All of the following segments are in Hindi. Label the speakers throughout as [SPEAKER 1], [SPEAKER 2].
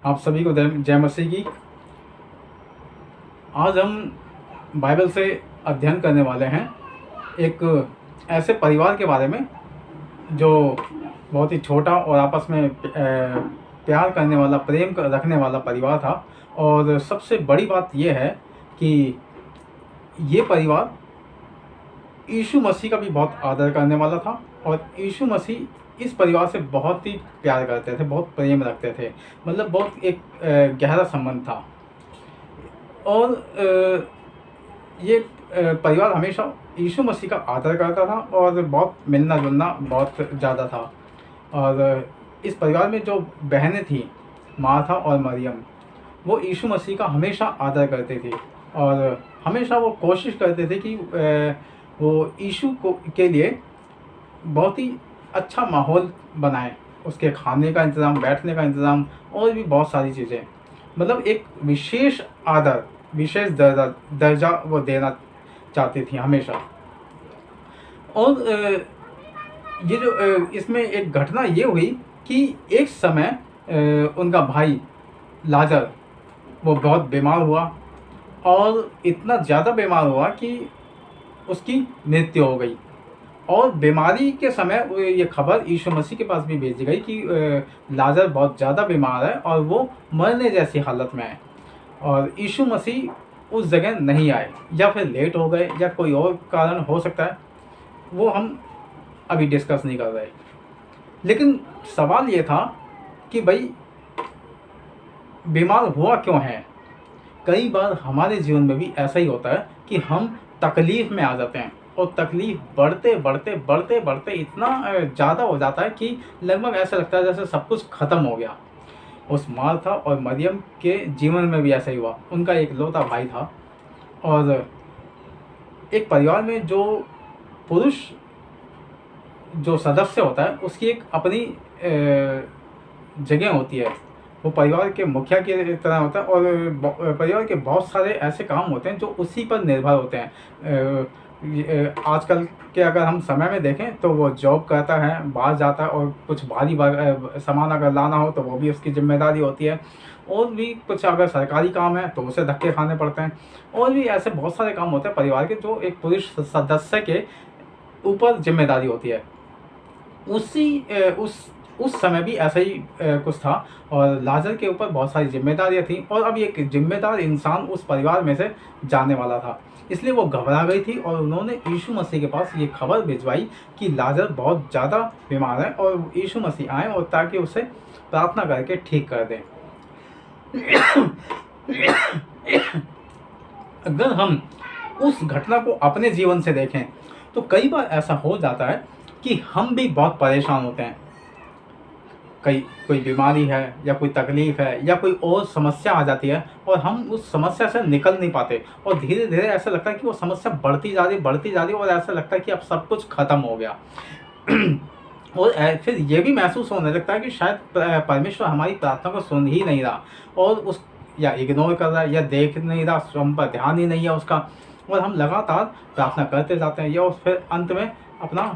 [SPEAKER 1] आप सभी को जय मसीह की। आज हम बाइबल से अध्ययन करने वाले हैं एक ऐसे परिवार के बारे में जो बहुत ही छोटा और आपस में प्यार करने वाला, रखने वाला परिवार था। और सबसे बड़ी बात यह है कि ये परिवार यीशु मसीह का भी बहुत आदर करने वाला था और यीशु मसीह इस परिवार से बहुत ही प्यार करते थे, बहुत प्रेम रखते थे। मतलब बहुत एक गहरा संबंध था। और ये परिवार हमेशा यीशु मसीह का आदर करता था और बहुत मिलना जुलना बहुत ज़्यादा था। और इस परिवार में जो बहनें थीं, मार्था और मरियम, वो यीशु मसीह का हमेशा आदर करते थे और हमेशा वो कोशिश करते थे कि वो यीशु को के लिए बहुत ही अच्छा माहौल बनाएं, उसके खाने का इंतज़ाम, बैठने का इंतज़ाम और भी बहुत सारी चीज़ें। मतलब एक विशेष आदर, विशेष दर्जा वो देना चाहती थी हमेशा। और ये जो इसमें एक घटना ये हुई कि एक समय उनका भाई लाजर वो बहुत बीमार हुआ और इतना ज़्यादा बीमार हुआ कि उसकी मृत्यु हो गई। और बीमारी के समय ये खबर यीशु मसीह के पास भी भेजी गई कि लाजर बहुत ज़्यादा बीमार है और वो मरने जैसी हालत में है। और यीशु मसीह उस जगह नहीं आए, या फिर लेट हो गए, या कोई और कारण हो सकता है, वो हम अभी डिस्कस नहीं कर रहे। लेकिन सवाल ये था कि भाई बीमार हुआ क्यों है। कई बार हमारे जीवन में भी ऐसा ही होता है कि हम तकलीफ़ में आ जाते हैं और तकलीफ़ बढ़ते बढ़ते बढ़ते बढ़ते इतना ज़्यादा हो जाता है कि लगभग ऐसा लगता है जैसे सब कुछ ख़त्म हो गया। उस मार्था और मरियम के जीवन में भी ऐसा ही हुआ। उनका एक लौता भाई था और एक परिवार में जो पुरुष जो सदस्य होता है उसकी एक अपनी जगह होती है। वो परिवार के मुखिया की तरह होता है और परिवार के बहुत सारे ऐसे काम होते हैं जो उसी पर निर्भर होते हैं। आजकल के अगर हम समय में देखें तो वो जॉब करता है, बाहर जाता है और कुछ भारी सामान अगर लाना हो तो वो भी उसकी जिम्मेदारी होती है। और भी कुछ अगर सरकारी काम है तो उसे धक्के खाने पड़ते हैं। और भी ऐसे बहुत सारे काम होते हैं परिवार के जो एक पुरुष सदस्य के ऊपर जिम्मेदारी होती है। उस समय भी ऐसा ही कुछ था और लाजर के ऊपर बहुत सारी जिम्मेदारियां थी और अब एक जिम्मेदार इंसान उस परिवार में से जाने वाला था। इसलिए वो घबरा गई थी और उन्होंने यीशु मसीह के पास ये खबर भिजवाई कि लाजर बहुत ज़्यादा बीमार है और यीशु मसीह आए और ताकि उसे प्रार्थना करके ठीक कर दें। अगर हम उस घटना को अपने जीवन से देखें तो कई बार ऐसा हो जाता है कि हम भी बहुत परेशान होते हैं। कोई बीमारी है या कोई तकलीफ़ है या कोई और समस्या आ जाती है और हम उस समस्या से निकल नहीं पाते और धीरे धीरे ऐसा लगता है कि वो समस्या बढ़ती जा रही और ऐसा लगता है कि अब सब कुछ ख़त्म हो गया। और फिर ये भी महसूस होने लगता है कि शायद परमेश्वर हमारी प्रार्थना को सुन ही नहीं रहा और या इग्नोर कर रहा है या देख नहीं रहा, हम पर ध्यान ही नहीं है उसका। और हम लगातार प्रार्थना करते जाते हैं या फिर अंत में अपना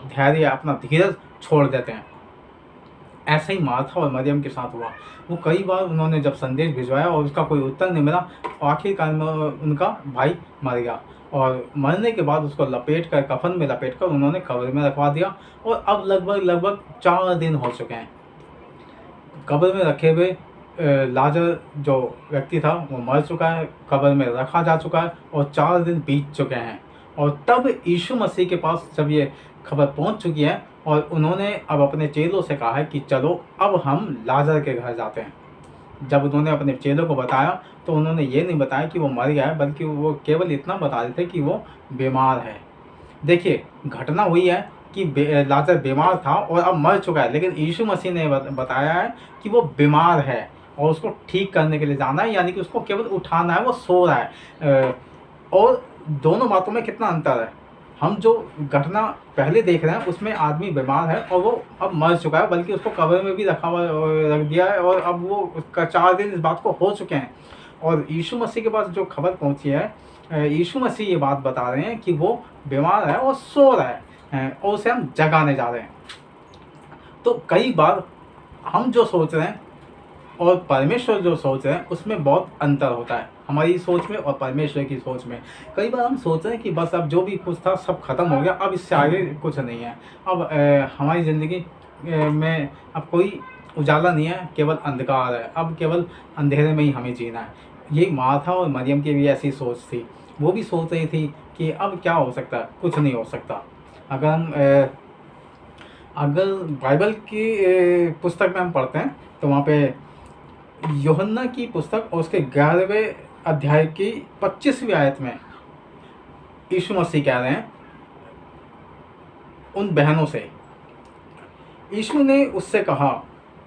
[SPEAKER 1] धैर्य, अपना धीरज छोड़ देते हैं। ऐसे ही मार्था और मरियम के साथ हुआ। वो कई बार उन्होंने जब संदेश भिजवाया और उसका कोई उत्तर नहीं मिला, आखिरकार में उनका भाई मर गया और मरने के बाद उसको कफन में लपेट कर उन्होंने कब्र में रखवा दिया। और अब लगभग 4 दिन हो चुके हैं कब्र में रखे हुए। लाजर जो व्यक्ति था वो मर चुका है, कब्र में रखा जा चुका है और 4 दिन बीत चुके हैं। और तब यीशु मसीह के पास जब ये खबर पहुंच चुकी है और उन्होंने अब अपने चेलों से कहा है कि चलो अब हम लाजर के घर जाते हैं। जब उन्होंने अपने चेलों को बताया तो उन्होंने ये नहीं बताया कि वो मर गया है, बल्कि वो केवल इतना बता रहे थे कि वो बीमार है। देखिए, घटना हुई है कि लाजर बीमार था और अब मर चुका है, लेकिन यीशु मसीह ने बताया है कि वो बीमार है और उसको ठीक करने के लिए जाना है, यानी कि उसको केवल उठाना है, वो सो रहा है। और दोनों बातों में कितना अंतर है। हम जो घटना पहले देख रहे हैं उसमें आदमी बीमार है और वो अब मर चुका है, बल्कि उसको कब्र में भी रख दिया है और अब वो उसका 4 दिन इस बात को हो चुके हैं। और यीशु मसीह के पास जो खबर पहुंची है, यीशु मसीह ये बात बता रहे हैं कि वो बीमार है और सो रहा है और उसे हम जगाने जा रहे हैं। तो कई बार हम जो सोच रहे हैं और परमेश्वर जो सोच रहे हैं उसमें बहुत अंतर होता है, हमारी सोच में और परमेश्वर की सोच में। कई बार हम सोच रहे हैं कि बस अब जो भी कुछ था सब खत्म हो गया, अब इससे आगे कुछ नहीं है, अब हमारी ज़िंदगी में अब कोई उजाला नहीं है, केवल अंधकार है, अब केवल अंधेरे में ही हमें जीना है। ये मार्था और मरियम की भी ऐसी सोच थी, वो भी सोच रही थी कि अब क्या हो सकता है, कुछ नहीं हो सकता। अगर हम अगर बाइबल की पुस्तक में हम पढ़ते हैं तो वहाँ पे यूहन्ना की पुस्तक और उसके 11वें अध्याय की 25वीं आयत में यीशु मसीह कह रहे हैं उन बहनों से, यीशु ने उससे कहा,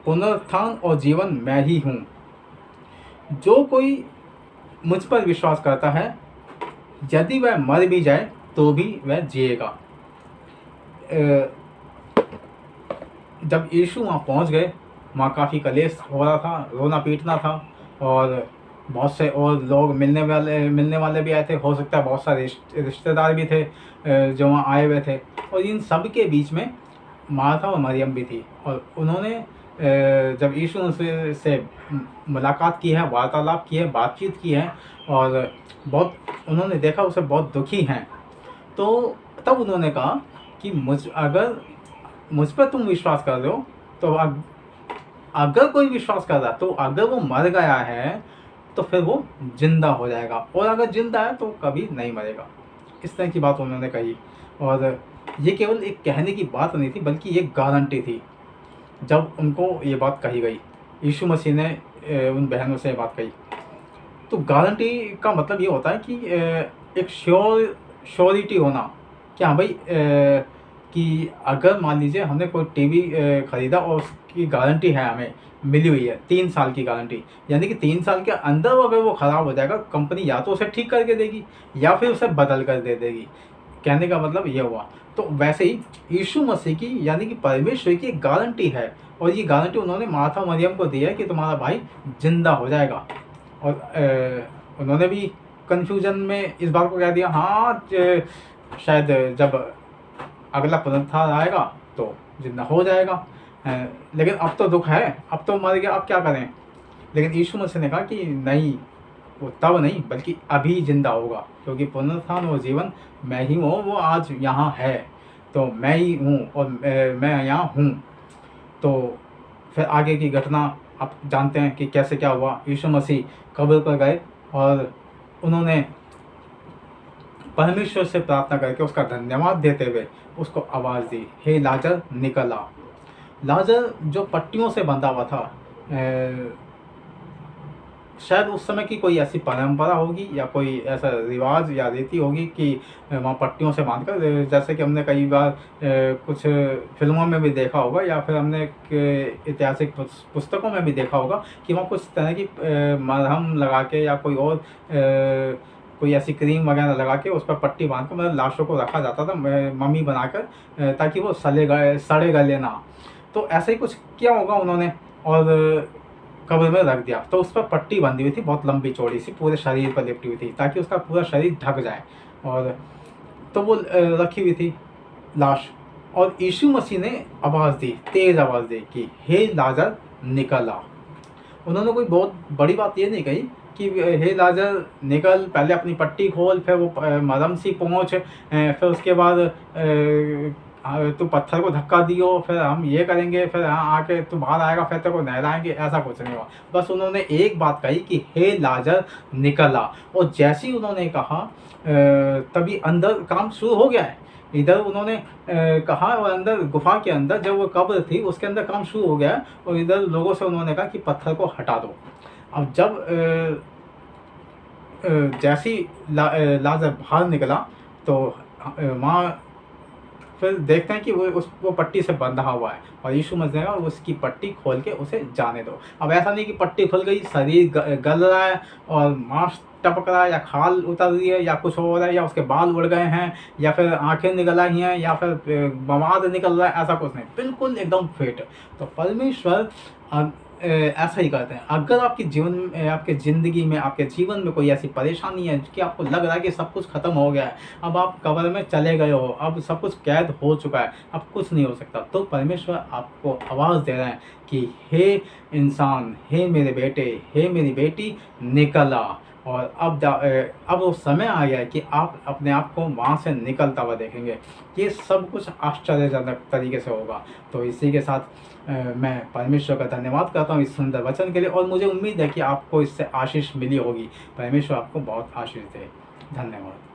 [SPEAKER 1] पुनरुत्थान और जीवन मैं ही हूँ, जो कोई मुझ पर विश्वास करता है यदि वह मर भी जाए तो भी वह जिएगा। जब यीशु वहाँ पहुँच गए, वहाँ काफ़ी कलेश हो रहा था, रोना पीटना था, और बहुत से और लोग मिलने वाले भी आए थे, हो सकता है बहुत सारे रिश्तेदार भी थे जो वहाँ आए हुए थे। और इन सब के बीच में मार्था और मरियम भी थी, और उन्होंने जब यीशु से मुलाकात की है, वार्तालाप की है, बातचीत की है, और बहुत उन्होंने देखा उसे बहुत दुखी हैं, तो तब उन्होंने कहा कि अगर मुझ पर तुम विश्वास कर रहे हो तो अगर कोई विश्वास कर रहा है तो अगर वो मर गया है तो फिर वो जिंदा हो जाएगा, और अगर जिंदा है तो कभी नहीं मरेगा। इस तरह की बात उन्होंने कही, और ये केवल एक कहने की बात नहीं थी बल्कि ये गारंटी थी। जब उनको ये बात कही गई, यीशु मसीह ने उन बहनों से बात कही, तो गारंटी का मतलब ये होता है कि एक श्योरिटी होना कि हाँ भाई, कि अगर मान लीजिए हमने कोई टीवी ख़रीदा और उसकी गारंटी है, हमें मिली हुई है 3 साल की गारंटी, यानी कि 3 साल के अंदर अगर वो ख़राब हो जाएगा कंपनी या तो उसे ठीक करके देगी या फिर उसे बदल कर दे देगी। कहने का मतलब ये हुआ। तो वैसे ही यीशु मसीह की यानी कि परमेश्वर की एक गारंटी है, और ये गारंटी उन्होंने मार्था मरियम को दी है कि तुम्हारा भाई जिंदा हो जाएगा। और उन्होंने भी कन्फ्यूजन में इस बात को कह दिया, हाँ शायद जब अगला पुनरुत्थान आएगा तो जिंदा हो जाएगा, लेकिन अब तो दुख है, अब तो मर गया, अब क्या करें। लेकिन यीशु मसीह ने कहा कि नहीं, वो तब नहीं बल्कि अभी जिंदा होगा, क्योंकि पुनरुत्थान और जीवन मैं ही हूँ, वो आज यहाँ है, तो मैं ही हूँ और मैं यहाँ हूँ। तो फिर आगे की घटना आप जानते हैं कि कैसे क्या हुआ। यीशु मसीह कब्र पर गए और उन्होंने परमेश्वर से प्रार्थना करके उसका धन्यवाद देते हुए उसको आवाज़ दी, हे लाजर निकल आ। लाजर जो पट्टियों से बंधा हुआ था, शायद उस समय की कोई ऐसी परंपरा होगी या कोई ऐसा रिवाज या रीति होगी कि वहाँ पट्टियों से बांधकर, जैसे कि हमने कई बार कुछ फिल्मों में भी देखा होगा या फिर हमने ऐतिहासिक पुस्तकों में भी देखा होगा कि वहाँ कुछ तरह की मरहम लगा के या कोई और कोई ऐसी क्रीम वगैरह लगा के उस पर पट्टी बांध कर मतलब लाशों को रखा जाता था मम्मी बनाकर, ताकि वो सड़े गले ना। तो ऐसा ही कुछ किया होगा उन्होंने और कब्र में रख दिया। तो उस पर पट्टी बंधी हुई थी, बहुत लंबी चौड़ी सी, पूरे शरीर पर लिपटी हुई थी ताकि उसका पूरा शरीर ढक जाए। और तो वो रखी हुई थी लाश, और यीशु मसीह ने आवाज़ दी, तेज़ आवाज़ दी कि हे लाजर निकल आ। उन्होंने कोई बहुत बड़ी बात ये नहीं कही कि हे लाजर निकल, पहले अपनी पट्टी खोल, फिर वो मरहम सी पहुँच, फिर उसके बाद तू पत्थर को धक्का दियो, फिर हम ये करेंगे, फिर यहाँ आके तू बाहर आएगा, फिर तेरे को नहलाएंगे। ऐसा कुछ नहीं हुआ। बस उन्होंने एक बात कही कि हे लाजर निकल आ, और जैसे ही उन्होंने कहा तभी अंदर काम शुरू हो गया है। इधर उन्होंने कहा और अंदर गुफा के अंदर जब वो कब्र थी उसके अंदर काम शुरू हो गया, और इधर लोगों से उन्होंने कहा कि पत्थर को हटा दो। अब जब जैसे ही लाजर बाहर निकला तो वहाँ फिर देखते हैं कि वो पट्टी से बंधा हुआ है, और यीशु मसीह ने उसकी पट्टी खोल के उसे जाने दो। अब ऐसा नहीं कि पट्टी खुल गई, शरीर गल रहा है और मांस टपक रहा है या खाल उतर रही है या कुछ हो रहा है या उसके बाल उड़ गए हैं या फिर आंखें निकल आई हैं या फिर मवाद निकल रहा है, ऐसा कुछ नहीं, बिल्कुल एकदम फिट। तो परमेश्वर ऐसा ही करते हैं। अगर आपके जीवन में, आपके ज़िंदगी में, आपके जीवन में कोई ऐसी परेशानी है कि आपको लग रहा है कि सब कुछ ख़त्म हो गया है, अब आप कब्र में चले गए हो, अब सब कुछ कैद हो चुका है, अब कुछ नहीं हो सकता, तो परमेश्वर आपको आवाज़ दे रहे हैं कि हे इंसान, हे मेरे बेटे, हे मेरी बेटी, निकल आ। और अब वो समय आ गया है कि आप अपने आप को वहाँ से निकलता हुआ देखेंगे। ये सब कुछ आश्चर्यजनक तरीके से होगा। तो इसी के साथ मैं परमेश्वर का धन्यवाद करता हूँ इस सुंदर वचन के लिए, और मुझे उम्मीद है कि आपको इससे आशीष मिली होगी। परमेश्वर आपको बहुत आशीष दे। धन्यवाद।